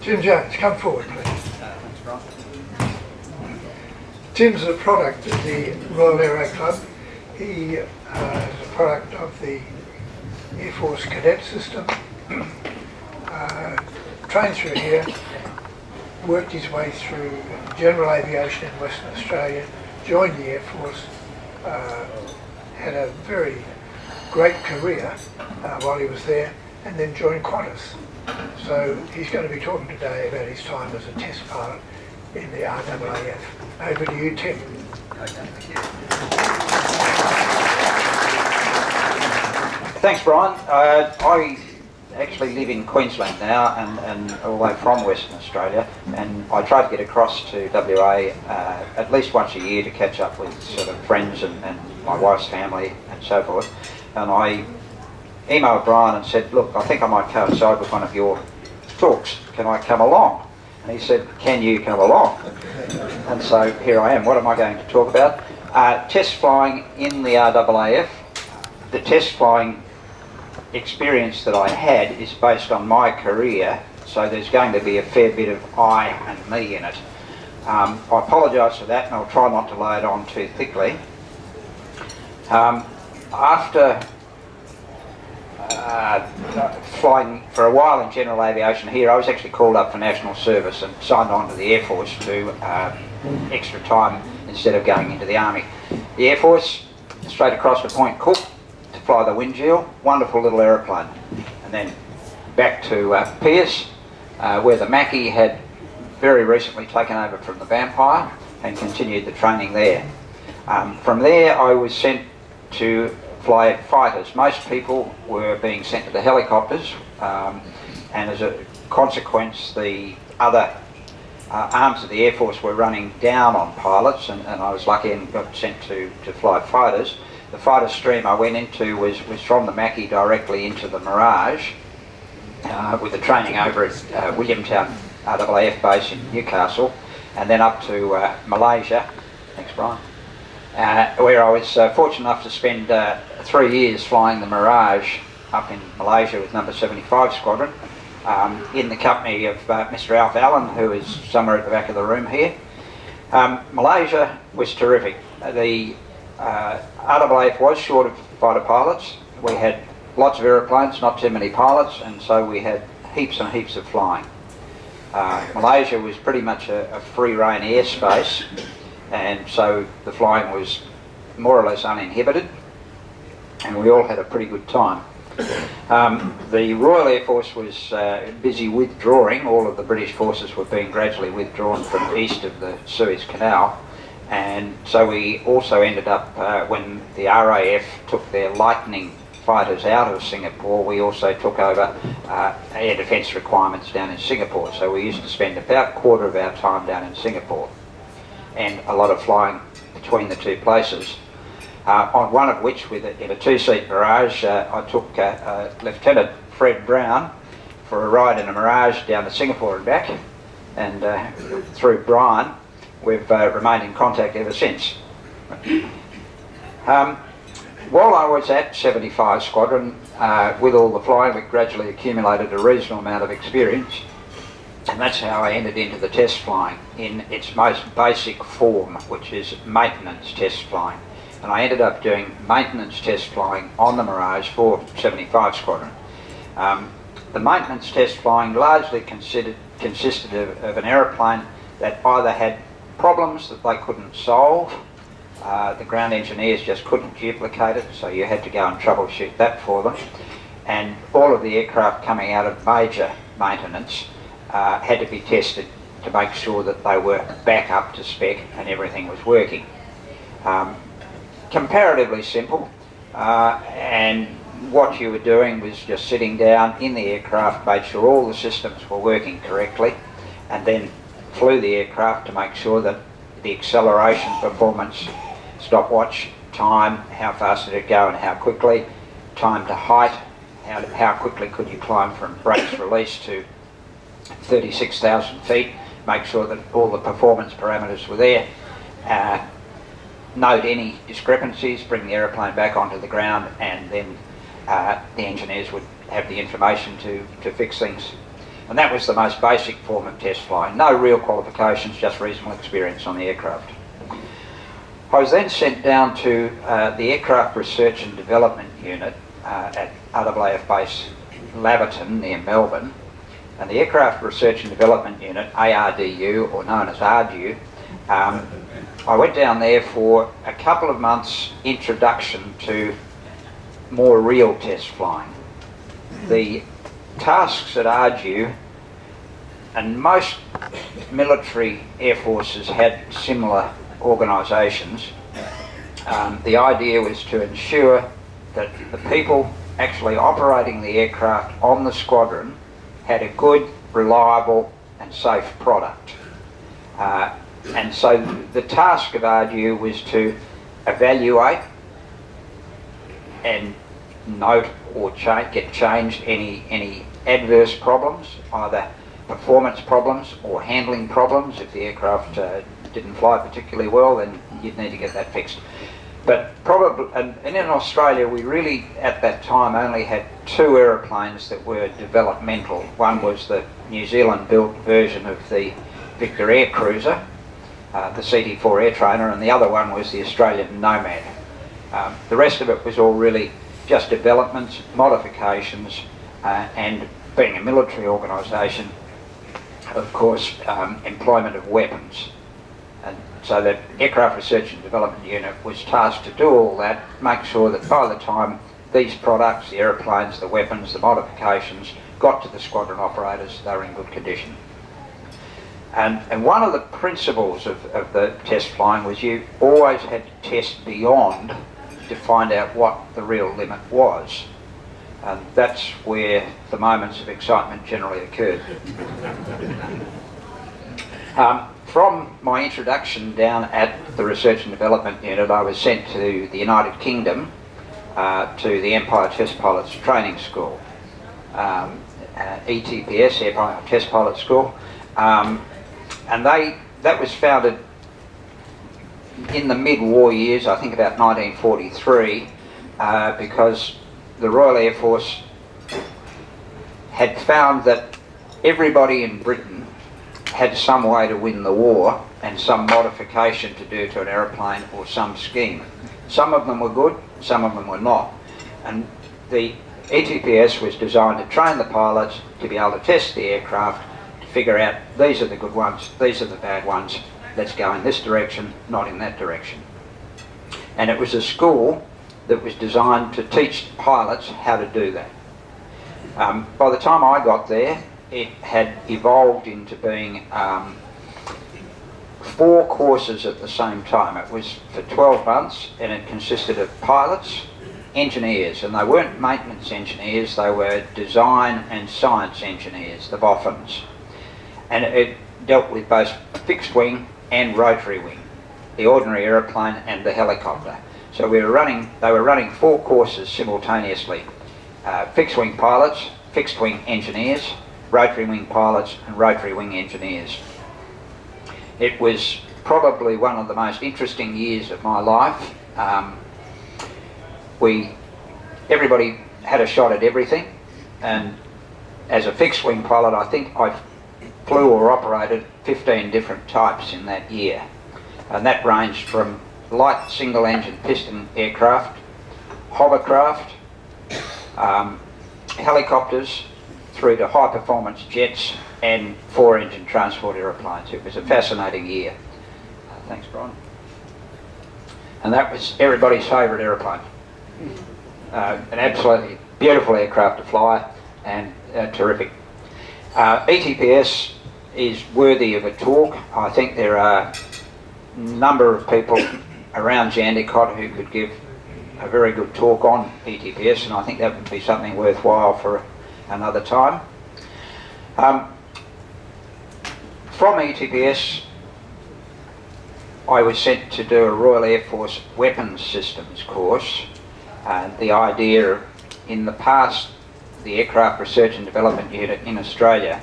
Jim Jones, come forward, please. Thanks, Brian. Jim's a product of the Royal Aero Club. He is a product of the Air Force cadet system. Trained through here, worked his way through general aviation in Western Australia, joined the Air Force, had a very great career while he was there, and then joined Qantas. So he's going to be talking today about his time as a test pilot in the RAAF. Over to you, Tim. Okay, thank you. Thanks, Brian. I actually live in Queensland now, and although from Western Australia, and I try to get across to WA at least once a year to catch up with sort of friends and my wife's family and so forth. And I emailed Brian and said, look, I think I might coincide with one of your talks. Can I come along? And he said, can you come along? And so here I am. What am I going to talk about? Test flying in the RAAF. The test flying experience that I had is based on my career, so there's going to be a fair bit of I and me in it. I apologise for that, and I'll try not to lay it on too thickly. After flying for a while in general aviation here, I was actually called up for national service and signed on to the Air Force to extra time instead of going into the Army. The Air Force, straight across to Point Cook to fly the Windshield, wonderful little aeroplane. And then back to Pierce, where the Mackie had very recently taken over from the Vampire and continued the training there. From there I was sent to fly fighters. Most people were being sent to the helicopters, and as a consequence the other arms of the Air Force were running down on pilots, and I was lucky and got sent to fly fighters. The fighter stream I went into was from the Mackie directly into the Mirage, with the training over at Williamtown RAAF base in Newcastle, and then up to Malaysia. Thanks, Brian. Where I was fortunate enough to spend 3 years flying the Mirage up in Malaysia with number 75 Squadron, in the company of Mr. Alf Allen, who is somewhere at the back of the room here. Malaysia was terrific. The RAAF was short of fighter pilots. We had lots of aeroplanes, not too many pilots, and so we had heaps and heaps of flying. Malaysia was pretty much a free rein airspace, and so the flying was more or less uninhibited, and we all had a pretty good time. The Royal Air Force was busy withdrawing. All of the British forces were being gradually withdrawn from east of the Suez Canal, and so we also ended up, when the RAF took their Lightning fighters out of Singapore, we also took over air defence requirements down in Singapore. So we used to spend about a quarter of our time down in Singapore, and a lot of flying between the two places. On one of which, in a two-seat Mirage, I took Lieutenant Fred Brown for a ride in a Mirage down to Singapore and back, and through Brian we've remained in contact ever since. While I was at 75 Squadron, with all the flying, we gradually accumulated a reasonable amount of experience, and that's how I entered into the test flying in its most basic form, which is maintenance test flying. And I ended up doing maintenance test flying on the Mirage for 75 Squadron. The maintenance test flying largely consisted of an aeroplane that either had problems that they couldn't solve, the ground engineers just couldn't duplicate it, so you had to go and troubleshoot that for them, and all of the aircraft coming out of major maintenance had to be tested to make sure that they were back up to spec and everything was working. Comparatively simple, and what you were doing was just sitting down in the aircraft, made sure all the systems were working correctly, and then flew the aircraft to make sure that the acceleration performance, stopwatch time, how fast did it go and how quickly, time to height, how quickly could you climb from brakes release to 36,000 feet, make sure that all the performance parameters were there, note any discrepancies, bring the aeroplane back onto the ground, and then the engineers would have the information to fix things. And that was the most basic form of test flying. No real qualifications, just reasonable experience on the aircraft. I was then sent down to the Aircraft Research and Development Unit at RAAF Base Laverton near Melbourne. And the Aircraft Research and Development Unit, ARDU, or known as ARDU, I went down there for a couple of months introduction to more real test flying. The tasks at ARDU, and most military air forces had similar organisations. The idea was to ensure that the people actually operating the aircraft on the squadron had a good, reliable and safe product. And so the task of ARDU was to evaluate and note or get changed any adverse problems, either performance problems or handling problems. If the aircraft didn't fly particularly well, then you'd need to get that fixed. But probably, and in Australia, we really at that time only had two aeroplanes that were developmental. One was the New Zealand built version of the Victor Air Cruiser, the CT4 Air Trainer, and the other one was the Australian Nomad. The rest of it was all really just developments, modifications, and being a military organisation, of course, employment of weapons. And so the Aircraft Research and Development Unit was tasked to do all that, make sure that by the time these products, the aeroplanes, the weapons, the modifications, got to the squadron operators, they were in good condition. And one of the principles of the test flying was you always had to test beyond to find out what the real limit was. And that's where the moments of excitement generally occurred. From my introduction down at the Research and Development Unit, I was sent to the United Kingdom to the Empire Test Pilots Training School, ETPS, Empire Test Pilot School, and that was founded in the mid-war years, I think about 1943, because the Royal Air Force had found that everybody in Britain had some way to win the war and some modification to do to an aeroplane or some scheme. Some of them were good, some of them were not. And the ETPS was designed to train the pilots to be able to test the aircraft, to figure out these are the good ones, these are the bad ones, let's go in this direction, not in that direction. And it was a school that was designed to teach pilots how to do that. By the time I got there, it had evolved into being 4 courses at the same time. It was for 12 months, and it consisted of pilots, engineers, and they weren't maintenance engineers, they were design and science engineers, the boffins. And it dealt with both fixed wing and rotary wing, the ordinary aeroplane and the helicopter. So they were running 4 courses simultaneously. Fixed wing pilots, fixed wing engineers, rotary wing pilots and rotary wing engineers. It was probably one of the most interesting years of my life. Everybody had a shot at everything, and as a fixed wing pilot I think I flew or operated 15 different types in that year, and that ranged from light single engine piston aircraft, hovercraft, helicopters, through to high performance jets and 4-engine transport aeroplanes. It was a fascinating year. Thanks, Brian. And that was everybody's favourite aeroplane. An absolutely beautiful aircraft to fly and terrific. ETPS is worthy of a talk. I think there are a number of people around Jindivik who could give a very good talk on ETPS, and I think that would be something worthwhile for another time. From ETPS, I was sent to do a Royal Air Force Weapons Systems course. The idea, in the past, the Aircraft Research and Development Unit in Australia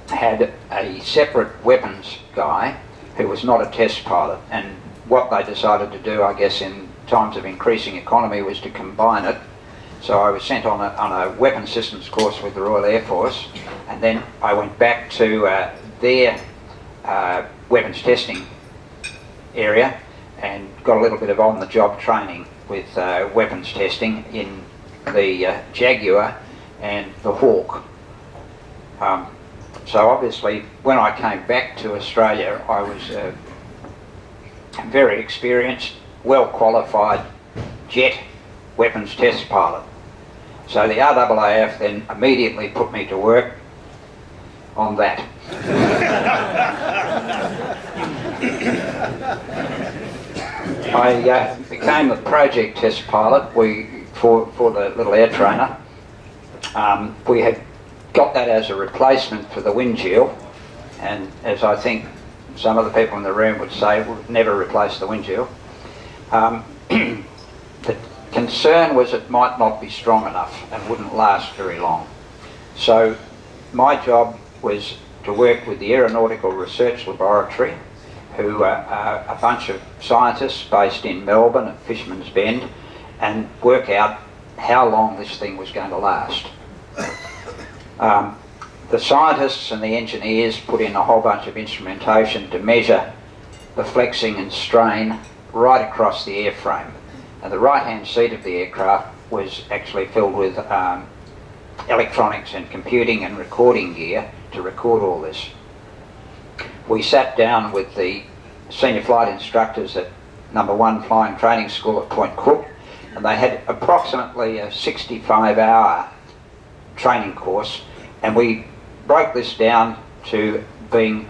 had a separate weapons guy who was not a test pilot, and what they decided to do, I guess in times of increasing economy, was to combine it So I was sent on a weapons systems course with the Royal Air Force, and then I went back to their weapons testing area and got a little bit of on-the-job training with weapons testing in the Jaguar and the Hawk. So obviously when I came back to Australia, I was very experienced, well qualified jet weapons test pilot. So the RAAF then immediately put me to work on that. I became a project test pilot for the little air trainer. We had got that as a replacement for the Windshield, and as I think some of the people in the room would say, we've never replaced the Windshield. The concern was it might not be strong enough and wouldn't last very long. So my job was to work with the Aeronautical Research Laboratory, who are a bunch of scientists based in Melbourne at Fisherman's Bend, and work out how long this thing was going to last. The scientists and the engineers put in a whole bunch of instrumentation to measure the flexing and strain right across the airframe. And the right-hand seat of the aircraft was actually filled with electronics and computing and recording gear to record all this. We sat down with the senior flight instructors at number 1 Flying Training School at Point Cook, and they had approximately a 65-hour training course, and we broke this down to being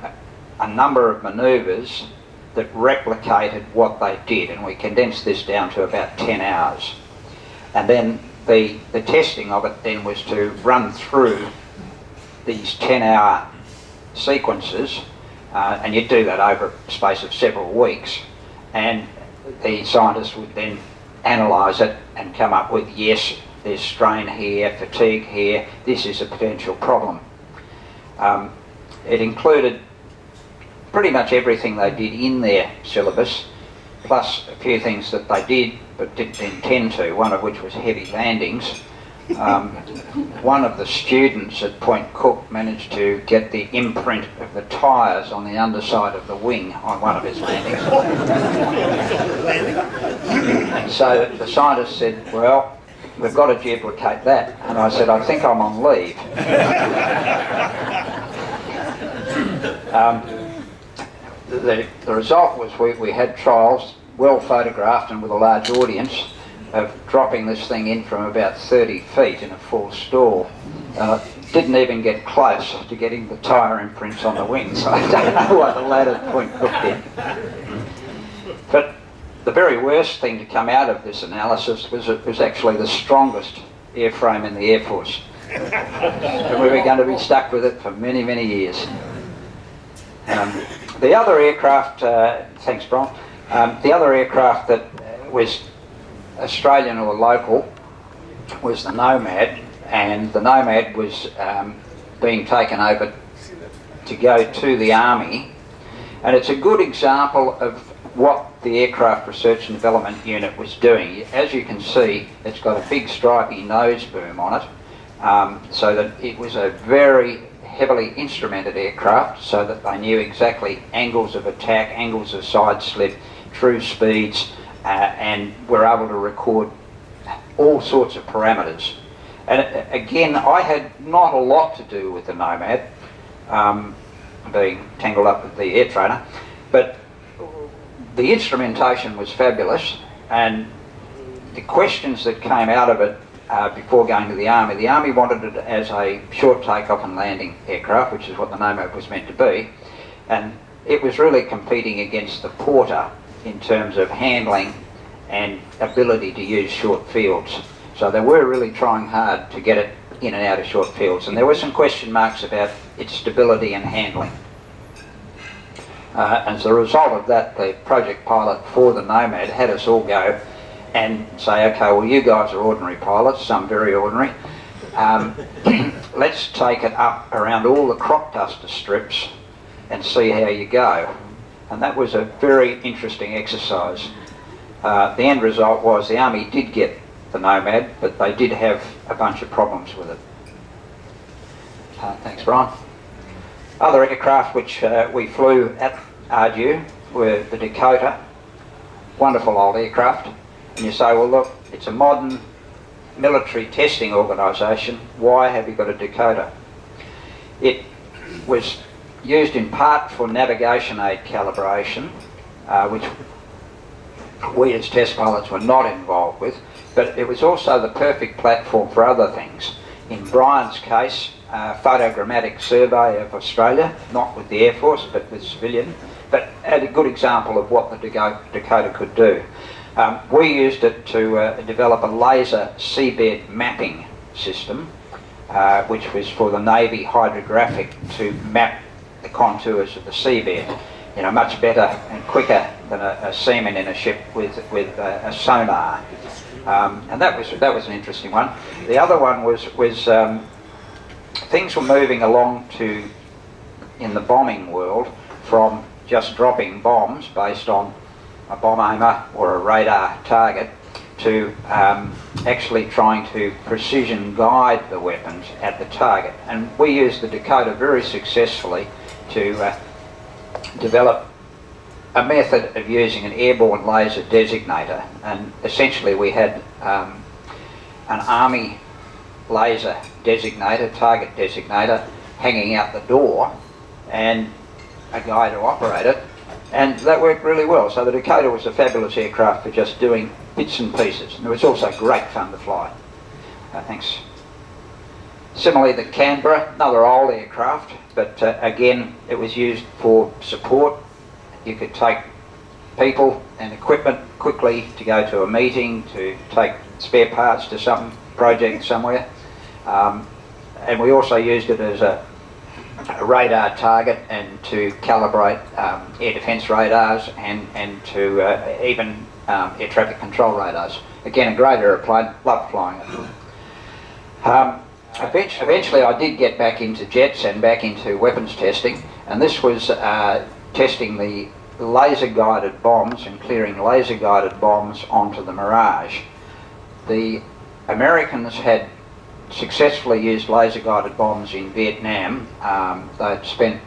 a number of manoeuvres that replicated what they did, and we condensed this down to about 10 hours. And then the testing of it then was to run through these 10-hour sequences, and you'd do that over a space of several weeks, and the scientists would then analyse it and come up with, yes, there's strain here, fatigue here, this is a potential problem. It included pretty much everything they did in their syllabus, plus a few things that they did but didn't intend to, one of which was heavy landings. One of the students at Point Cook managed to get the imprint of the tyres on the underside of the wing on one of his landings. And so the scientist said, well, we've got to duplicate that. And I said, I think I'm on leave. The result was we had trials, well photographed and with a large audience, of dropping this thing in from about 30 feet in a full stall. Didn't even get close to getting the tyre imprints on the wing, so I don't know what the lad at Point Cook did. But the very worst thing to come out of this analysis was it was actually the strongest airframe in the Air Force. And we were going to be stuck with it for many, many years. The other aircraft, thanks Brian, the other aircraft that was Australian or local was the Nomad, and the Nomad was being taken over to go to the Army, and it's a good example of what the Aircraft Research and Development Unit was doing. As you can see, it's got a big stripy nose boom on it, so that it was a very heavily instrumented aircraft, so that they knew exactly angles of attack, angles of side slip, true speeds, and were able to record all sorts of parameters. And again, I had not a lot to do with the Nomad, being tangled up with the air trainer, but the instrumentation was fabulous, and the questions that came out of it before going to the Army wanted it as a short takeoff and landing aircraft, which is what the Nomad was meant to be, and it was really competing against the Porter in terms of handling and ability to use short fields. So they were really trying hard to get it in and out of short fields, and there were some question marks about its stability and handling. As a result of that, the project pilot for the Nomad had us all go and say, okay, well, you guys are ordinary pilots, some very ordinary. Let's take it up around all the crop duster strips and see how you go. And that was a very interesting exercise. The end result was the Army did get the Nomad, but they did have a bunch of problems with it. Thanks, Brian. Other aircraft which we flew at Ardew were the Dakota, wonderful old aircraft. And you say, well look, it's a modern military testing organisation, why have you got a Dakota? It was used in part for navigation aid calibration, which we as test pilots were not involved with, but it was also the perfect platform for other things. In Brian's case, photogrammetric survey of Australia, not with the Air Force but with civilian, but a good example of what the Dakota could do. We used it to develop a laser seabed mapping system, which was for the Navy hydrographic to map the contours of the seabed, you know, much better and quicker than a seaman in a ship with a sonar. And that was an interesting one. The other one was things were moving along to, in the bombing world, from just dropping bombs based on a bomb aimer or a radar target to actually trying to precision guide the weapons at the target. And we used the Dakota very successfully to develop a method of using an airborne laser designator. And essentially we had an Army laser designator, target designator, hanging out the door and a guy to operate it, and that worked really well. So the Dakota was a fabulous aircraft for just doing bits and pieces, and it was also great fun to fly. Thanks. Similarly, the Canberra, another old aircraft, but again it was used for support. You could take people and equipment quickly to go to a meeting, to take spare parts to some project somewhere, and we also used it as a radar target and to calibrate air defence radars and to even air traffic control radars. Again, a great aeroplane, loved flying it. Eventually I did get back into jets and back into weapons testing, and this was testing the laser guided bombs and clearing laser guided bombs onto the Mirage. The Americans had successfully used laser guided bombs in Vietnam. They'd spent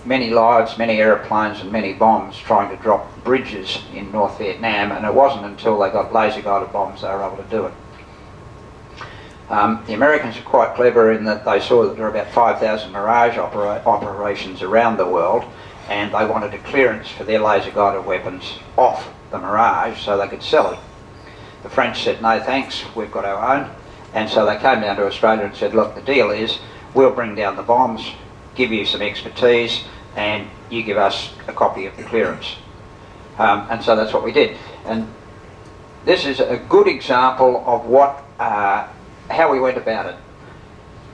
many lives, many aeroplanes and many bombs trying to drop bridges in North Vietnam, and it wasn't until they got laser guided bombs they were able to do it. The Americans are quite clever in that they saw that there were about 5,000 Mirage operations around the world, and they wanted a clearance for their laser guided weapons off the Mirage so they could sell it. The French said, no thanks, we've got our own. And so they came down to Australia and said, look, the deal is we'll bring down the bombs, give you some expertise, and you give us a copy of the clearance. And so that's what we did. And this is a good example of what, how we went about it.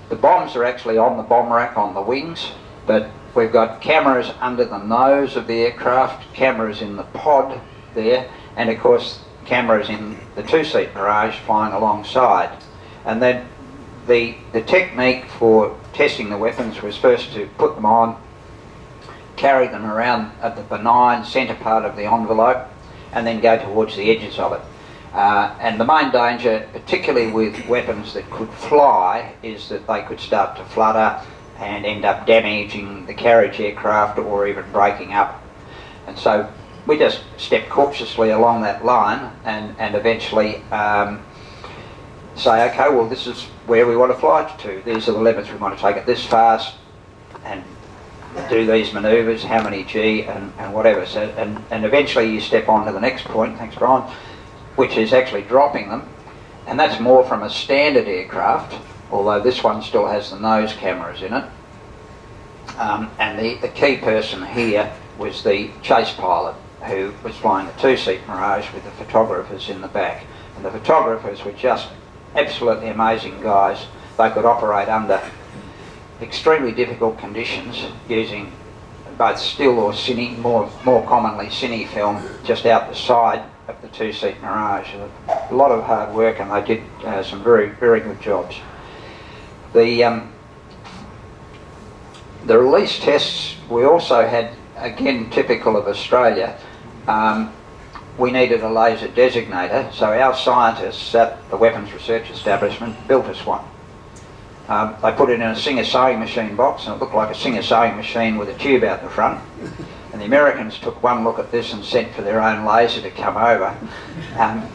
The bombs are actually on the bomb rack on the wings, but we've got cameras under the nose of the aircraft, cameras in the pod there, and of course cameras in the two-seat Mirage flying alongside. And then the technique for testing the weapons was first to put them on, carry them around at the benign centre part of the envelope, and then go towards the edges of it. And the main danger, particularly with weapons that could fly, is that they could start to flutter and end up damaging the carriage aircraft or even breaking up. And so we just stepped cautiously along that line and eventually say, okay, well this is where we want to fly it to. These are the limits, we want to take it this fast and do these manoeuvres, how many G and whatever. So, and eventually you step on to the next point, thanks Brian, which is actually dropping them. And that's more from a standard aircraft, although this one still has the nose cameras in it. And the key person here was the chase pilot who was flying the two-seat Mirage with the photographers in the back. And the photographers were just absolutely amazing guys. They could operate under extremely difficult conditions using both still or cine, more commonly cine film, just out the side of the two-seat Mirage. A lot of hard work, and they did some very, very good jobs. The release tests we also had, again typical of Australia, we needed a laser designator, so our scientists at the Weapons Research Establishment built us one. They put it in a Singer sewing machine box, and it looked like a Singer sewing machine with a tube out the front. And the Americans took one look at this and sent for their own laser to come over.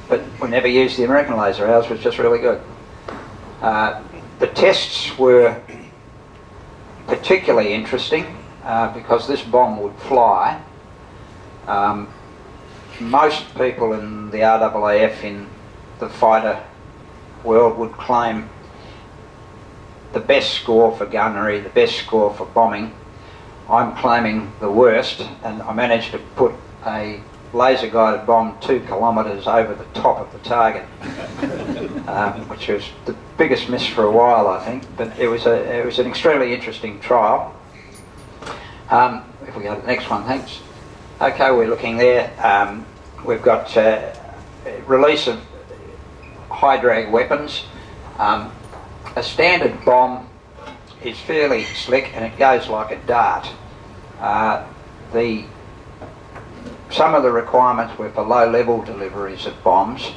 But we never used the American laser. Ours was just really good. The tests were particularly interesting because this bomb would fly. Most people in the RAAF in the fighter world would claim the best score for gunnery, the best score for bombing. I'm claiming the worst, and I managed to put a laser guided bomb 2 kilometres over the top of the target, which was the biggest miss for a while, I think, but it was an extremely interesting trial. If we go to the next one, thanks. Okay, we're looking there. We've got release of high drag weapons. A standard bomb is fairly slick and it goes like a dart. Some of the requirements were for low level deliveries of bombs,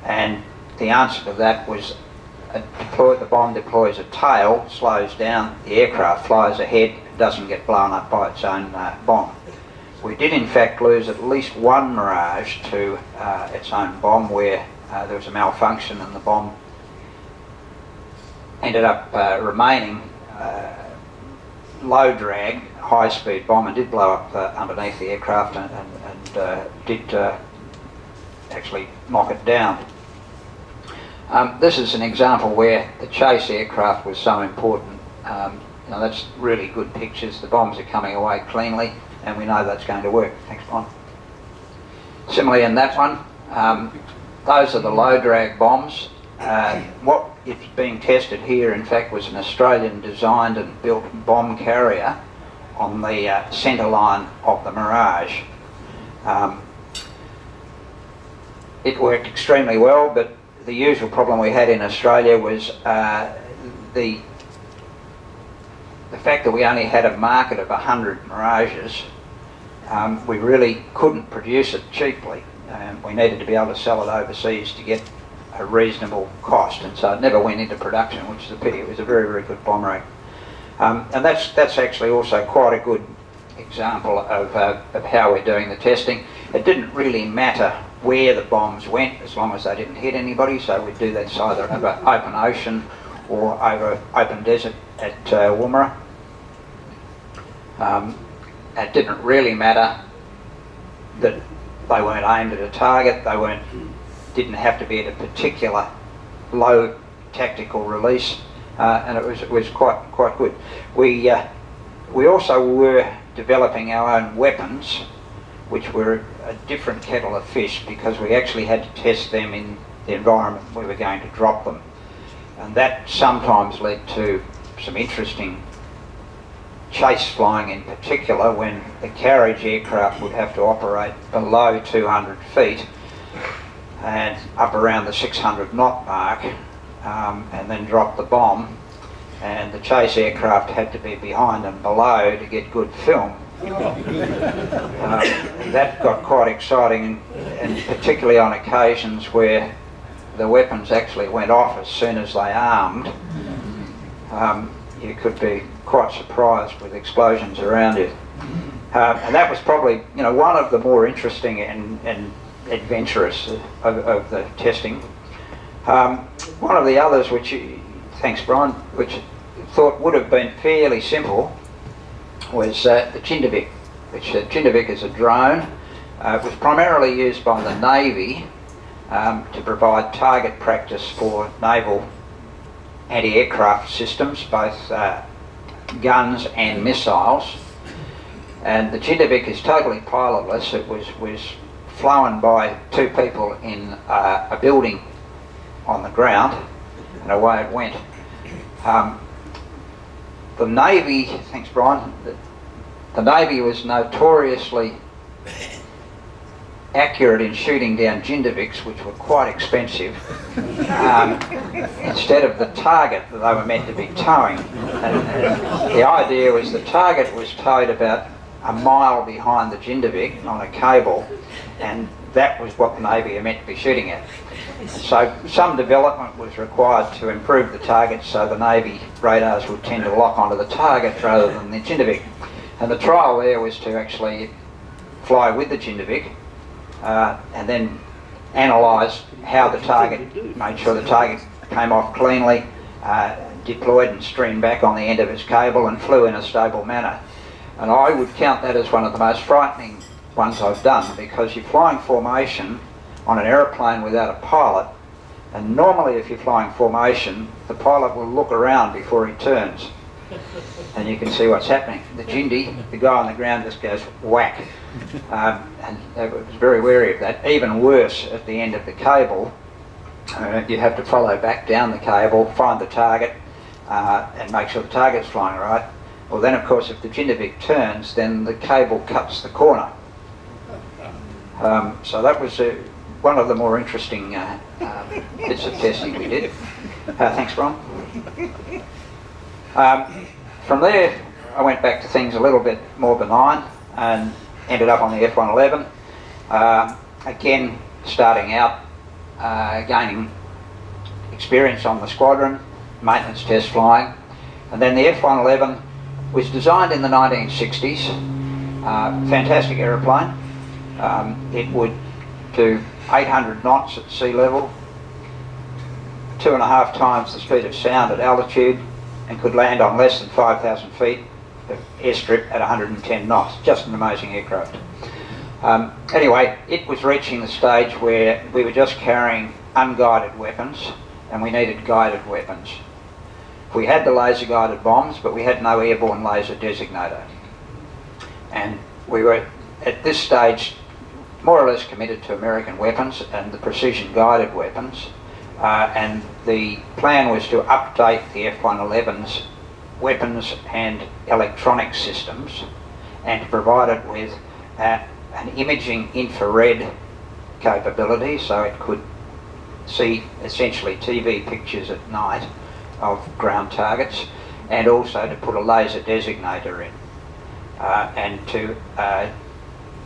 and the answer to that was the bomb deploys a tail, slows down, the aircraft flies ahead, doesn't get blown up by its own bomb. We did in fact lose at least one Mirage to its own bomb where there was a malfunction and the bomb ended up remaining low drag, high speed bomb, and did blow up underneath the aircraft and did actually knock it down. This is an example where the chase aircraft was so important. That's really good pictures. The bombs are coming away cleanly and we know that's going to work. Next one. Similarly in that one, those are the low drag bombs. What is being tested here in fact was an Australian designed and built bomb carrier on the centre line of the Mirage. It worked extremely well, but the usual problem we had in Australia was the fact that we only had a market of 100 Mirages. We really couldn't produce it cheaply. We needed to be able to sell it overseas to get a reasonable cost, and so it never went into production, which is a pity. It was a very, very good bomb rack. And that's actually also quite a good example of how we're doing the testing. It didn't really matter where the bombs went as long as they didn't hit anybody, so we'd do that either over open ocean or over open desert at Woomera. It didn't really matter that they weren't aimed at a target, didn't have to be at a particular low tactical release, and it was quite good. We also were developing our own weapons, which were a different kettle of fish because we actually had to test them in the environment we were going to drop them, and that sometimes led to some interesting chase flying, in particular when the carriage aircraft would have to operate below 200 feet and up around the 600 knot mark, and then drop the bomb, and the chase aircraft had to be behind and below to get good film. That got quite exciting, and particularly on occasions where the weapons actually went off as soon as they armed. You could be quite surprised with explosions around you. And that was probably one of the more interesting and adventurous of the testing. One of the others, thanks Brian, which thought would have been fairly simple, was the Jindivik, which Jindivik is a drone. It was primarily used by the Navy to provide target practice for naval anti-aircraft systems, both guns and missiles. And the Jindivik is totally pilotless. It was flown by 2 people in a building on the ground, and away it went. The Navy, thanks Brian, the Navy was notoriously accurate in shooting down Jindiviks, which were quite expensive, instead of the target that they were meant to be towing. And the idea was the target was towed about a mile behind the Jindivik on a cable, and that was what the Navy are meant to be shooting at. So some development was required to improve the targets so the Navy radars would tend to lock onto the target rather than the Jindivik. And the trial there was to actually fly with the Jindivik and then analyse how the target, made sure the target came off cleanly, deployed and streamed back on the end of its cable and flew in a stable manner. And I would count that as one of the most frightening ones I've done, because you're flying formation on an aeroplane without a pilot, and normally if you're flying formation, the pilot will look around before he turns. And you can see what's happening. The Jindy, the guy on the ground just goes whack. And I was very wary of that. Even worse, at the end of the cable, you have to follow back down the cable, find the target, and make sure the target's flying right. Well then of course if the Jindivik turns, then the cable cuts the corner. So that was one of the more interesting bits of testing we did. Thanks, Brian. From there I went back to things a little bit more benign and ended up on the F-111. Again, starting out, gaining experience on the squadron, maintenance test flying. And then the F-111 was designed in the 1960s, fantastic aeroplane. It would do 800 knots at sea level, 2.5 times the speed of sound at altitude, and could land on less than 5,000 feet of airstrip at 110 knots. Just an amazing aircraft. Anyway, it was reaching the stage where we were just carrying unguided weapons and we needed guided weapons. We had the laser guided bombs, but we had no airborne laser designator. And we were at this stage more or less committed to American weapons and the precision guided weapons. And the plan was to update the F-111's weapons and electronic systems and to provide it with an imaging infrared capability so it could see essentially TV pictures at night of ground targets, and also to put a laser designator in and to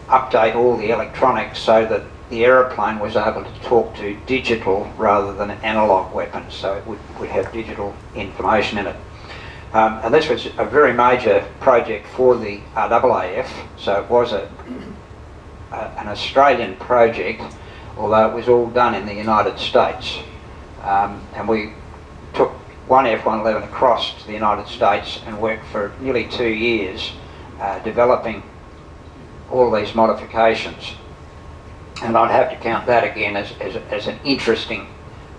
update all the electronics so that the aeroplane was able to talk to digital rather than analog weapons, so it would have digital information in it. And this was a very major project for the RAAF, so it was an Australian project, although it was all done in the United States. And we took one F-111 across to the United States and worked for nearly 2 years developing all these modifications. And I'd have to count that again as an interesting,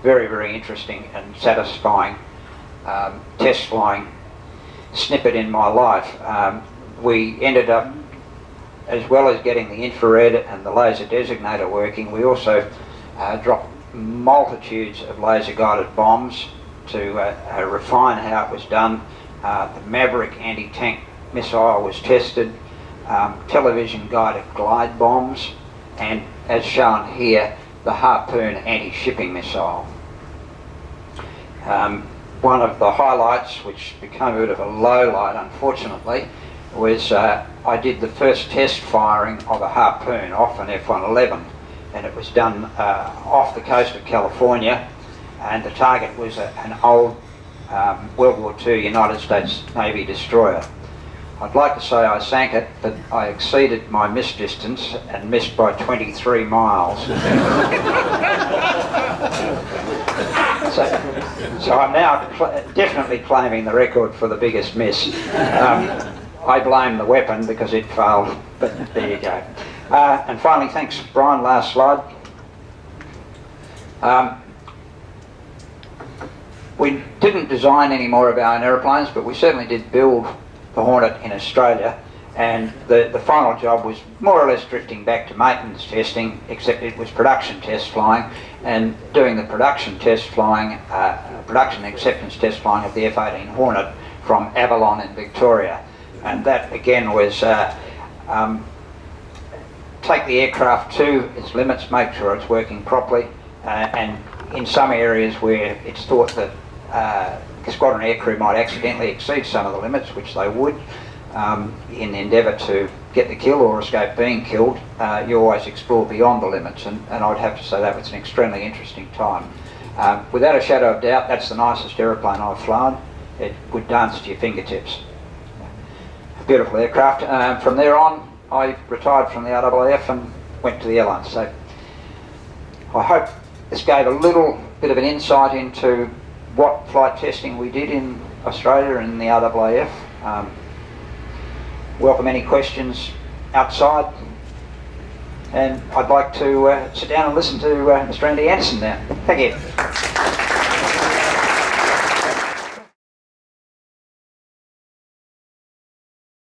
very, very interesting and satisfying test flying snippet in my life. We ended up, as well as getting the infrared and the laser designator working, we also dropped multitudes of laser guided bombs to refine how it was done. The Maverick anti-tank missile was tested, television guided glide bombs, and as shown here, the Harpoon anti-shipping missile. One of the highlights, which became a bit of a low light unfortunately, was I did the first test firing of a Harpoon off an F-111, and it was done off the coast of California, and the target was an old World War II United States Navy destroyer. I'd like to say I sank it, but I exceeded my miss distance and missed by 23 miles. So I'm now definitely claiming the record for the biggest miss. I blame the weapon because it failed, but there you go. And finally, thanks Brian, last slide. We didn't design any more of our own aeroplanes, but we certainly did build the Hornet in Australia, and the final job was more or less drifting back to maintenance testing, except it was production test flying, and doing the production test flying, production acceptance test flying of the F-18 Hornet from Avalon in Victoria. And that again was take the aircraft to its limits, make sure it's working properly, and in some areas where it's thought that squadron aircrew might accidentally exceed some of the limits, which they would, in the endeavour to get the kill or escape being killed, you always explore beyond the limits, and I'd have to say that was an extremely interesting time. Without a shadow of doubt, that's the nicest aeroplane I've flown. It would dance to your fingertips. A beautiful aircraft. From there on, I retired from the RAAF and went to the airlines. So I hope this gave a little bit of an insight into what flight testing we did in Australia and the RAAF. Welcome any questions outside, and I'd like to sit down and listen to Mr. Andy Anderson now. Thank you.